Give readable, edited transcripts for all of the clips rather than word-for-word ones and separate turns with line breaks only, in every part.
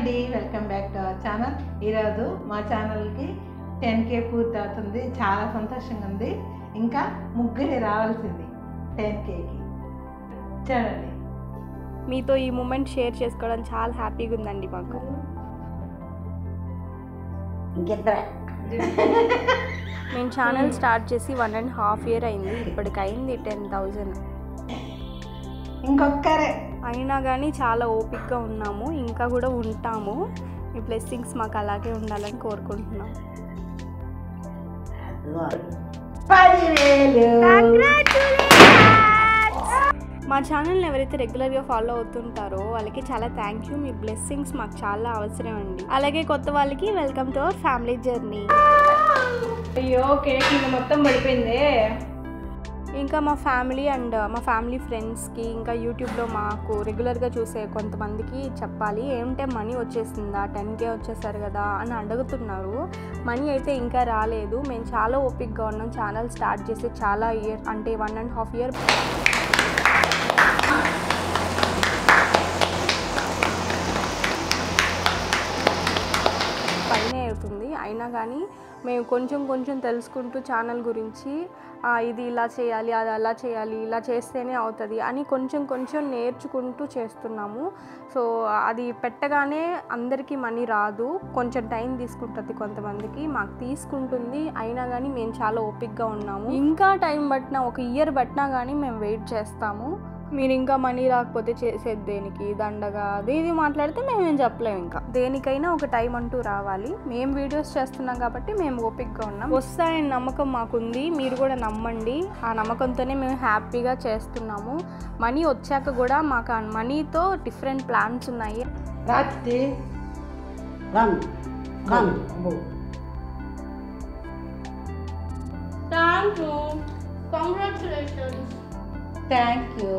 అండి, welcome back to our channel. ఈరోజు మా ఛానల్కి 10K పూర్తి అవుతుంది. చాలా సంతోషంగా ఉంది. ఇంకా ముగ్గురే రావాల్సింది 10Kకి. చూడండి,
మీతో ఈ మూమెంట్ షేర్ చేసుకోవడం చాలా హ్యాపీగా ఉందండి మాకు. మేము ఛానల్ స్టార్ట్ చేసి 1.5 year అయింది. ఇప్పటికి అయింది 10,000.
ఇంకొక్కరే
అయినా కానీ చాలా ఓపిక్గా ఉన్నాము, ఇంకా కూడా ఉంటాము. మీ బ్లెస్సింగ్స్ మాకు అలాగే ఉండాలని కోరుకుంటున్నాం.
10,000.
మా ఛానల్ని ఎవరైతే రెగ్యులర్గా ఫాలో అవుతుంటారో వాళ్ళకి చాలా థ్యాంక్ యూ. మీ బ్లెస్సింగ్స్ మాకు చాలా అవసరం అండి. అలాగే కొత్త వాళ్ళకి welcome to our family journey.
అయ్యో, కేక్ ఇంకా మొత్తం పడిపోయింది.
ఇంకా మా ఫ్యామిలీ అండ్ మా ఫ్యామిలీ ఫ్రెండ్స్కి, ఇంకా యూట్యూబ్లో మాకు రెగ్యులర్గా చూసే కొంతమందికి చెప్పాలి. ఏమిటే మనీ వచ్చేసిందా, 10K వచ్చేసారు కదా అని అడుగుతున్నారు. మనీ అయితే ఇంకా రాలేదు. మేము చాలా ఓపిక్గా ఉన్నాం. ఛానల్ స్టార్ట్ చేసి చాలా ఇయర్ అంటే 1.5 year పైనే అవుతుంది. అయినా కానీ మేము కొంచెం కొంచెం తెలుసుకుంటూ ఛానల్ గురించి ఇది ఇలా చేయాలి, అది అలా చేయాలి, ఇలా చేస్తేనే అవుతుంది అని కొంచెం కొంచెం నేర్చుకుంటూ చేస్తున్నాము. సో అది పెట్టగానే అందరికీ మనీ రాదు, కొంచెం టైం తీసుకుంటుంది. కొంతమందికి మాకు తీసుకుంటుంది. అయినా కానీ మేము చాలా ఓపిక్గా ఉన్నాము. ఇంకా టైం పట్టినా, 1 year పట్టినా కానీ మేము వెయిట్ చేస్తాము. మీరు ఇంకా మనీ రాకపోతే చేసేది దేనికి, దండగా అది ఇది మాట్లాడితే మేమేం చెప్పలేము. ఇంకా దేనికైనా ఒక టైం అంటూ రావాలి. మేము వీడియోస్ చేస్తున్నాం కాబట్టి మేము ఓపిక్గా ఉన్నాం. వస్తాయని నమ్మకం మాకుంది, మీరు కూడా నమ్మండి. ఆ నమ్మకంతోనే మేము హ్యాపీగా చేస్తున్నాము. మనీ వచ్చాక కూడా మాకు ఆ మనీతో డిఫరెంట్ ప్లాన్స్ ఉన్నాయి.
రాత్రి
thank you, congratulations.
Thank you.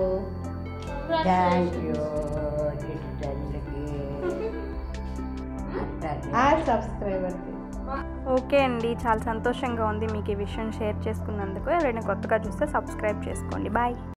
All సబ్స్క్రైబర్కి
ఓకే అండి, చాలా సంతోషంగా ఉంది మీకు ఈ విషయం షేర్ చేసుకున్నందుకు. ఎవరైనా కొత్తగా చూస్తే సబ్స్క్రైబ్ చేసుకోండి. బాయ్.